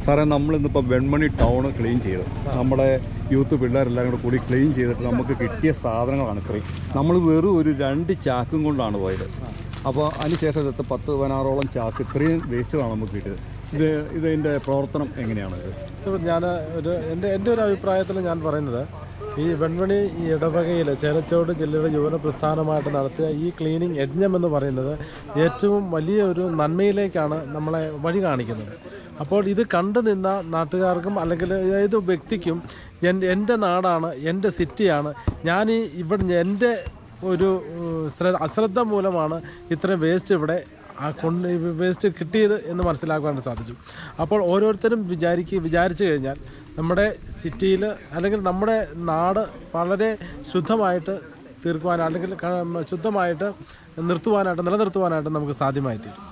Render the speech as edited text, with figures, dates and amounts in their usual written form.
സാറേ, നമ്മളിന്നിപ്പോൾ Venmony town clean ചെയ്തു. നമ്മുടെ യൂത്ത് പിള്ളേരെല്ലാം കൂടി ക്ലീൻ ചെയ്തിട്ട് നമുക്ക് കിട്ടിയ സാധനങ്ങളാണ് ഇത്രയും. നമ്മൾ വെറും ഒരു 2 ചാക്കും കൊണ്ടാണ് പോയത്. അപ്പോൾ അതിനുശേഷം 10-16ഓളം ചാക്ക് ഇത്രയും വേസ്റ്റുകളാണ് നമുക്ക് കിട്ടിയത്. ഇതിൻ്റെ പ്രവർത്തനം എങ്ങനെയാണ്? ഞാൻ എൻ്റെ ഒരു അഭിപ്രായത്തിൽ ഞാൻ പറയുന്നത്, ഈ വെൺമണി ഈ ഇടവകയിൽ ചേലച്ചോട് ജില്ലയുടെ യുവന പ്രസ്ഥാനമായിട്ട് നടത്തിയ ഈ ക്ലീനിങ് യജ്ഞം എന്ന് പറയുന്നത് ഏറ്റവും വലിയ ഒരു നന്മയിലേക്കാണ് നമ്മളെ വഴി കാണിക്കുന്നത്. അപ്പോൾ ഇത് കണ്ടു നിന്ന നാട്ടുകാർക്കും അല്ലെങ്കിൽ ഏത് വ്യക്തിക്കും എൻ്റെ നാടാണ്, എൻ്റെ സിറ്റിയാണ്, എൻ്റെ ഒരു അശ്രദ്ധ മൂലമാണ് ഇത്രയും വേസ്റ്റ് ഇവിടെ വേസ്റ്റ് കിട്ടിയത് എന്ന് മനസ്സിലാക്കാൻ സാധിച്ചു. അപ്പോൾ ഓരോരുത്തരും വിചാരിച്ചു കഴിഞ്ഞാൽ നമ്മുടെ സിറ്റിയിൽ അല്ലെങ്കിൽ നമ്മുടെ നാട് വളരെ ശുദ്ധമായിട്ട് തീർക്കുവാൻ അല്ലെങ്കിൽ ശുദ്ധമായിട്ട് നിലനിർത്തുവാനായിട്ട് നമുക്ക് സാധ്യമായി തീരും.